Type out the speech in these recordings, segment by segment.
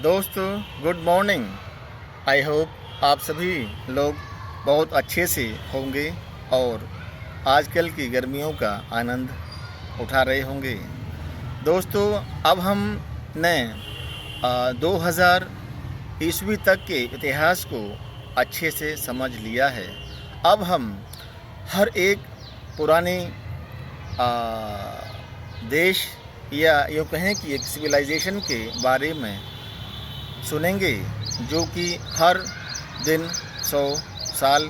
दोस्तों good morning. I hope आप सभी लोग बहुत अच्छे से होंगे और आजकल की गर्मियों का आनंद उठा रहे होंगे। दोस्तों अब हमने 2000 ईस्वी तक के इतिहास को अच्छे से समझ लिया है। अब हम हर एक पुराने देश या यूँ कहें कि एक सिविलाइजेशन के बारे में सुनेंगे जो कि हर दिन 100 साल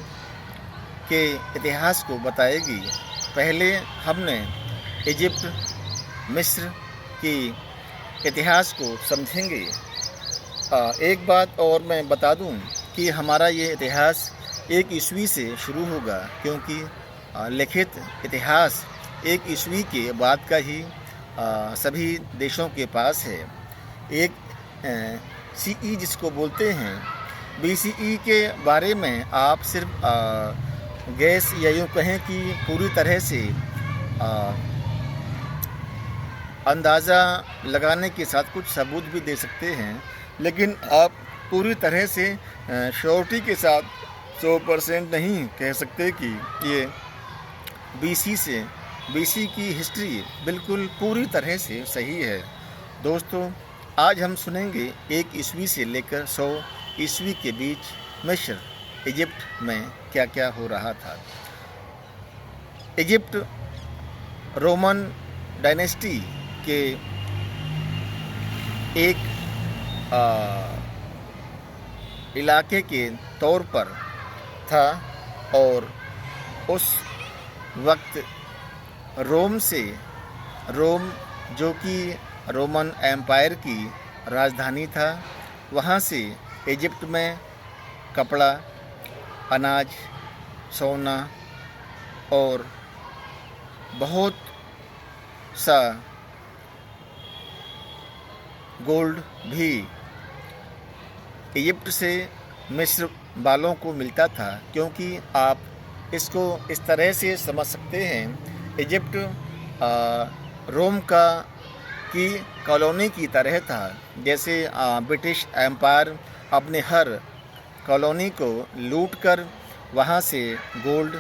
के इतिहास को बताएगी। पहले हमने इजिप्ट, मिस्र की इतिहास को समझेंगे। एक बात और मैं बता दूं कि हमारा ये इतिहास 1 ईस्वी से शुरू होगा, क्योंकि लिखित इतिहास 1 ईस्वी के बाद का ही सभी देशों के पास है। एक सीई जिसको बोलते हैं, बीसीई के बारे में आप सिर्फ गैस या यूँ कहें कि पूरी तरह से अंदाज़ा लगाने के साथ कुछ सबूत भी दे सकते हैं, लेकिन आप पूरी तरह से श्योरिटी के साथ 100% नहीं कह सकते कि ये बीसी की हिस्ट्री बिल्कुल पूरी तरह से सही है। दोस्तों आज हम सुनेंगे 1 ईस्वी से लेकर 100 ईस्वी के बीच मिस्र, इजिप्ट में क्या क्या हो रहा था। इजिप्ट रोमन डायनेस्टी के एक इलाके के तौर पर था और उस वक्त रोम जो कि रोमन एम्पायर की राजधानी था, वहाँ से इजिप्ट में कपड़ा, अनाज, सोना और बहुत सा गोल्ड भी इजिप्ट से मिस्र वालों को मिलता था। क्योंकि आप इसको इस तरह से समझ सकते हैं, इजिप्ट रोम की कॉलोनी की तरह था। जैसे ब्रिटिश एम्पायर अपने हर कॉलोनी को लूटकर वहाँ से गोल्ड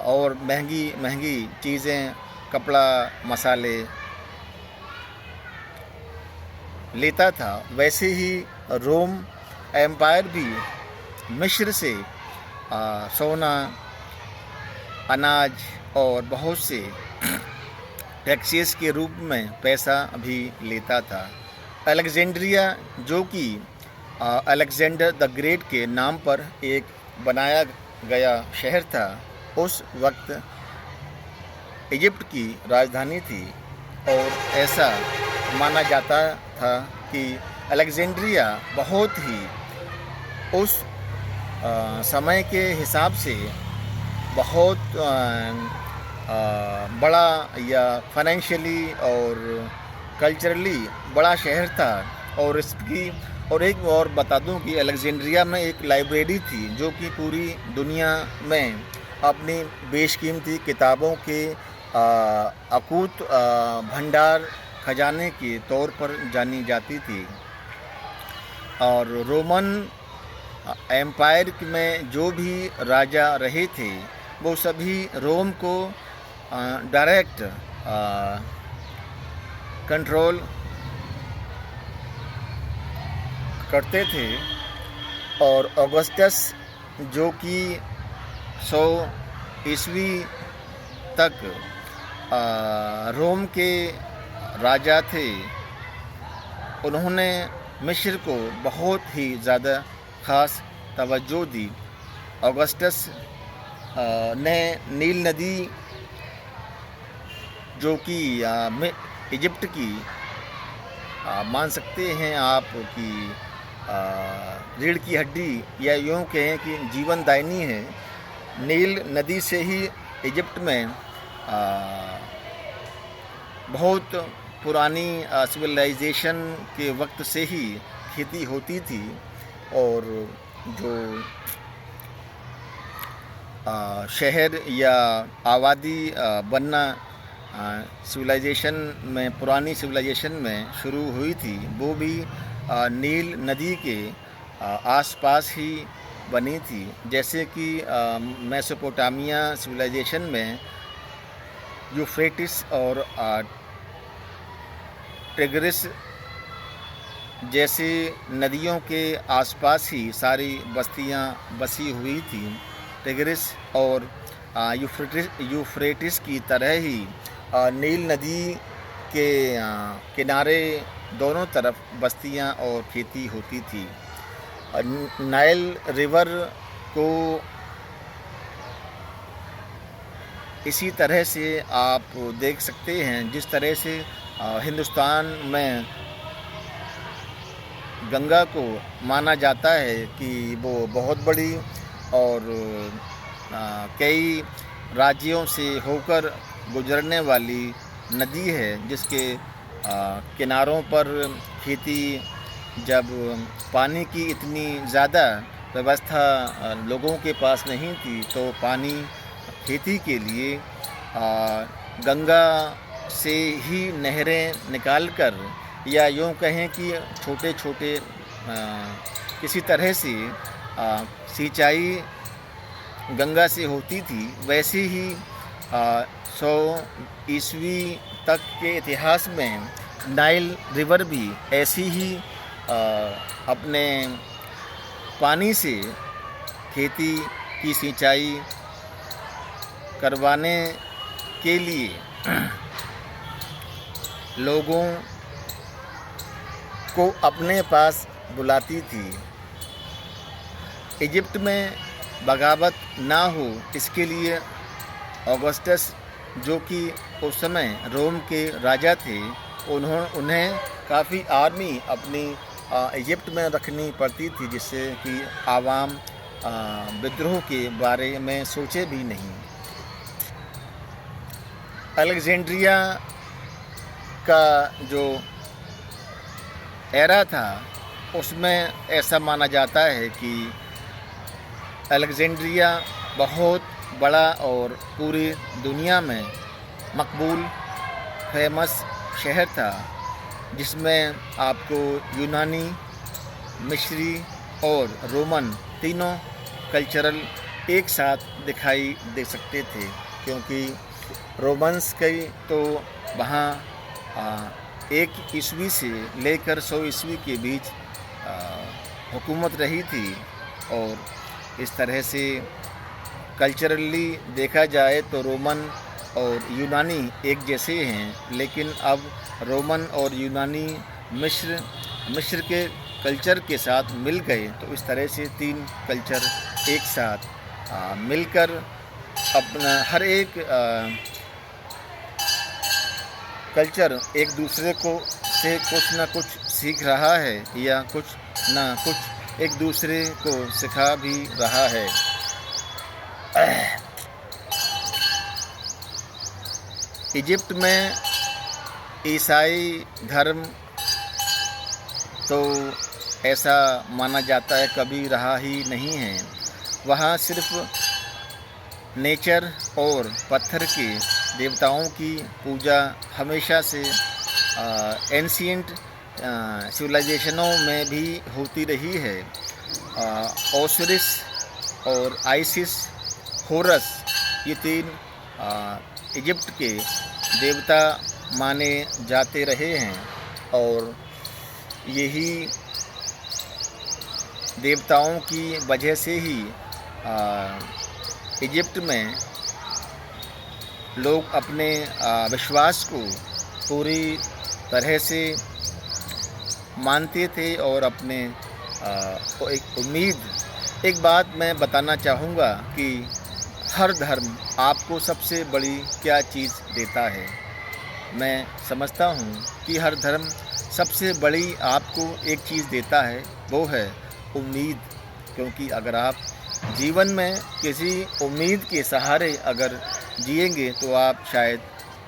और महंगी चीज़ें, कपड़ा, मसाले लेता था, वैसे ही रोम एम्पायर भी मिस्र से सोना, अनाज और बहुत से टैक्सेस के रूप में पैसा भी लेता था। अलेक्जेंड्रिया, जो कि अलेक्जेंडर द ग्रेट के नाम पर एक बनाया गया शहर था, उस वक्त इजिप्ट की राजधानी थी और ऐसा माना जाता था कि अलेक्जेंड्रिया बहुत ही उस समय के हिसाब से बहुत बड़ा या फाइनेंशियली और कल्चरली बड़ा शहर था। और एक और बता दूं कि अलेक्जेंड्रिया में एक लाइब्रेरी थी जो कि पूरी दुनिया में अपनी बेशकीमती किताबों के अकूत भंडार खजाने के तौर पर जानी जाती थी। और रोमन एम्पायर में जो भी राजा रहे थे, वो सभी रोम को डायरेक्ट कंट्रोल करते थे। और ऑगस्टस, जो कि 100 ईस्वी तक रोम के राजा थे, उन्होंने मिस्र को बहुत ही ज़्यादा ख़ास तवज्जो दी। ऑगस्टस ने नील नदी, जो कि इजिप्ट की मान सकते हैं आप कि रीढ़ की हड्डी या यूँ कहें कि जीवनदायिनी है, नील नदी से ही इजिप्ट में बहुत पुरानी सिविलाइजेशन के वक्त से ही खेती होती थी। और जो शहर या आबादी बनना सिविलाइजेशन में, पुरानी सिविलाइजेशन में शुरू हुई थी, वो भी नील नदी के आसपास ही बनी थी। जैसे कि मेसोपोटामिया सिविलाइजेशन में यूफ्रेटिस और टिग्रिस जैसे नदियों के आसपास ही सारी बस्तियां बसी हुई थी। टिग्रिस और यूफ्रेटिस की तरह ही नील नदी के किनारे दोनों तरफ बस्तियां और खेती होती थी। नाइल रिवर को इसी तरह से आप देख सकते हैं जिस तरह से हिंदुस्तान में गंगा को माना जाता है कि वो बहुत बड़ी और कई राज्यों से होकर गुजरने वाली नदी है, जिसके किनारों पर खेती, जब पानी की इतनी ज़्यादा व्यवस्था लोगों के पास नहीं थी तो पानी खेती के लिए गंगा से ही नहरें निकालकर, या यूँ कहें कि छोटे छोटे किसी तरह से सिंचाई गंगा से होती थी। वैसे ही 100 ईस्वी तक के इतिहास में नाइल रिवर भी ऐसी ही अपने पानी से खेती की सिंचाई करवाने के लिए लोगों को अपने पास बुलाती थी। इजिप्ट में बगावत ना हो इसके लिए ऑगस्टस, जो कि उस समय रोम के राजा थे, उन्हें काफ़ी आर्मी अपनी इजिप्ट में रखनी पड़ती थी, जिससे कि आवाम विद्रोह के बारे में सोचे भी नहीं। अलेक्जेंड्रिया का जो एरा था उसमें ऐसा माना जाता है कि अलेक्जेंड्रिया बहुत बड़ा और पूरी दुनिया में मकबूल फेमस शहर था, जिसमें आपको यूनानी, मिस्री और रोमन तीनों कल्चरल एक साथ दिखाई दे सकते थे, क्योंकि रोमन्स की तो वहाँ 1 ईस्वी से लेकर 100 ईस्वी के बीच हुकूमत रही थी। और इस तरह से कल्चरली देखा जाए तो रोमन और यूनानी एक जैसे हैं, लेकिन अब रोमन और यूनानी मिस्र के कल्चर के साथ मिल गए, तो इस तरह से 3 कल्चर एक साथ मिलकर अपना हर एक कल्चर एक दूसरे को से कुछ ना कुछ सीख रहा है, या कुछ ना कुछ एक दूसरे को सिखा भी रहा है। इजिप्ट में ईसाई धर्म तो ऐसा माना जाता है कभी रहा ही नहीं है। वहाँ सिर्फ नेचर और पत्थर के देवताओं की पूजा हमेशा से एंशिएंट सिविलाइजेशनों में भी होती रही है। ओसिरिस और आइसिस, होरस, ये 3 इजिप्ट के देवता माने जाते रहे हैं, और यही देवताओं की वजह से ही इजिप्ट में लोग अपने विश्वास को पूरी तरह से मानते थे और अपने एक उम्मीद। एक बात मैं बताना चाहूँगा कि हर धर्म आपको सबसे बड़ी क्या चीज़ देता है। मैं समझता हूँ कि हर धर्म सबसे बड़ी आपको एक चीज़ देता है, वो है उम्मीद। क्योंकि अगर आप जीवन में किसी उम्मीद के सहारे अगर जिएंगे तो आप शायद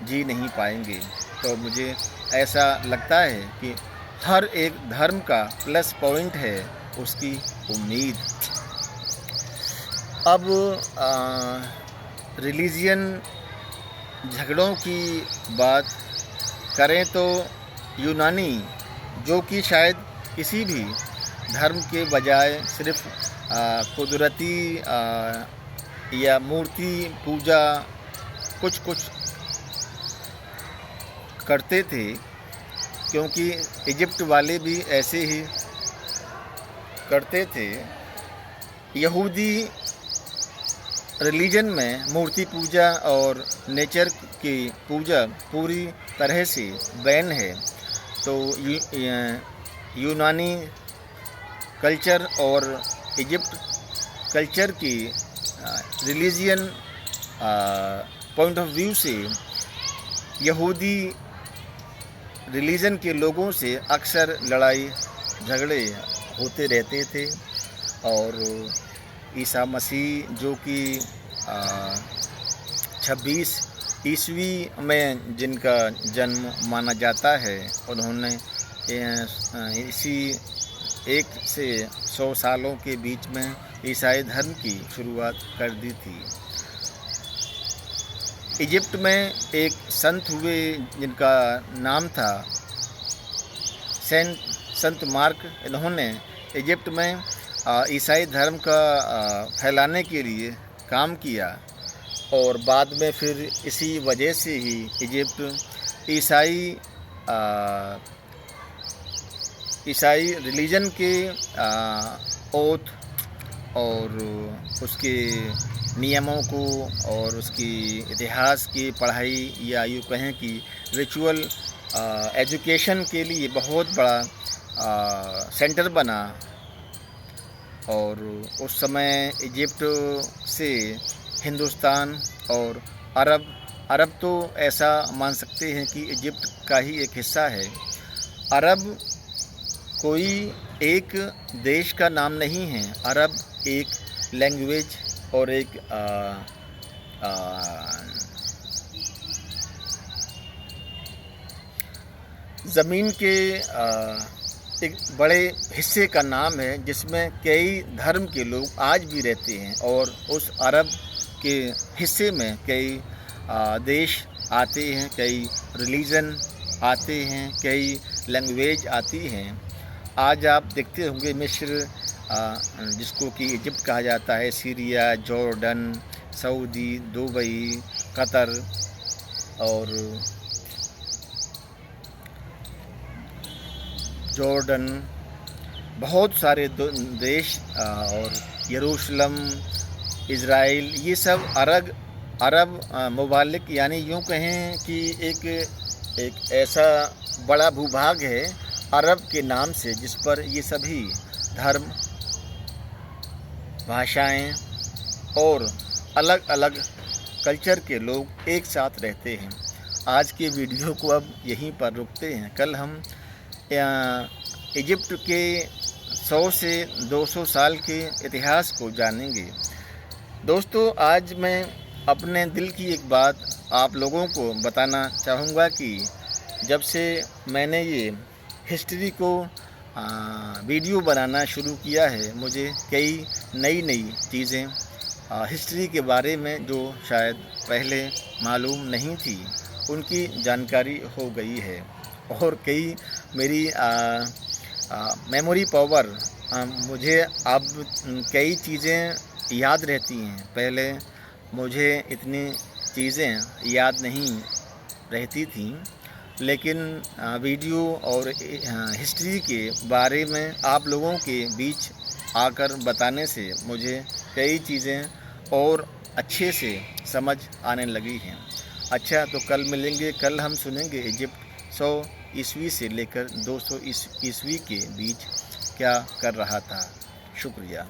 जी नहीं पाएंगे। तो मुझे ऐसा लगता है कि हर एक धर्म का प्लस पॉइंट है उसकी उम्मीद। अब रिलीजियन झगड़ों की बात करें तो यूनानी, जो कि शायद किसी भी धर्म के बजाय सिर्फ कुदरती या मूर्ति पूजा कुछ करते थे, क्योंकि इजिप्ट वाले भी ऐसे ही करते थे। यहूदी रिलीजन में मूर्ति पूजा और नेचर की पूजा पूरी तरह से बैन है। तो यूनानी कल्चर और इजिप्ट कल्चर की रिलीजियन पॉइंट ऑफ व्यू से यहूदी रिलीजन के लोगों से अक्सर लड़ाई झगड़े होते रहते थे। और ईसा मसीह जो कि 26 ईस्वी में जिनका जन्म माना जाता है, उन्होंने इसी 1 से 100 सालों के बीच में ईसाई धर्म की शुरुआत कर दी थी। इजिप्ट में एक संत हुए जिनका नाम था संत मार्क। इन्होंने इजिप्ट में ईसाई धर्म का फैलाने के लिए काम किया और बाद में फिर इसी वजह से ही इजिप्ट ईसाई रिलीजन के ओथ और उसके नियमों को और उसकी इतिहास की पढ़ाई या यूँ कहें कि रिचुअल एजुकेशन के लिए बहुत बड़ा सेंटर बना। और उस समय इजिप्ट से हिंदुस्तान और अरब तो ऐसा मान सकते हैं कि इजिप्ट का ही एक हिस्सा है। अरब कोई एक देश का नाम नहीं है। अरब एक लैंग्वेज और एक ज़मीन के एक बड़े हिस्से का नाम है, जिसमें कई धर्म के लोग आज भी रहते हैं। और उस अरब के हिस्से में कई देश आते हैं, कई रिलीजन आते हैं, कई लैंग्वेज आती हैं। आज आप देखते होंगे मिस्र, जिसको कि इजिप्ट कहा जाता है, Syria, Jordan, Saudi, Dubai, Qatar और जॉर्डन, बहुत सारे देश और यरूशलेम, इज़राइल, ये सब अरब ममालिक, यानी यूँ कहें कि एक ऐसा बड़ा भूभाग है अरब के नाम से, जिस पर ये सभी धर्म, भाषाएं और अलग अलग कल्चर के लोग एक साथ रहते हैं। आज के वीडियो को अब यहीं पर रुकते हैं। कल हम इजिप्ट के 100 से 200 साल के इतिहास को जानेंगे। दोस्तों, आज मैं अपने दिल की एक बात आप लोगों को बताना चाहूँगा कि जब से मैंने ये हिस्ट्री को वीडियो बनाना शुरू किया है, मुझे कई नई चीज़ें हिस्ट्री के बारे में जो शायद पहले मालूम नहीं थी, उनकी जानकारी हो गई है। और कई मेरी मेमोरी पावर, मुझे अब कई चीज़ें याद रहती हैं। पहले मुझे इतनी चीज़ें याद नहीं रहती थी, लेकिन वीडियो और हिस्ट्री के बारे में आप लोगों के बीच आकर बताने से मुझे कई चीज़ें और अच्छे से समझ आने लगी हैं। अच्छा, तो कल मिलेंगे। कल हम सुनेंगे इजिप्ट 100 ईस्वी से लेकर 200 ईस्वी के बीच क्या कर रहा था। शुक्रिया।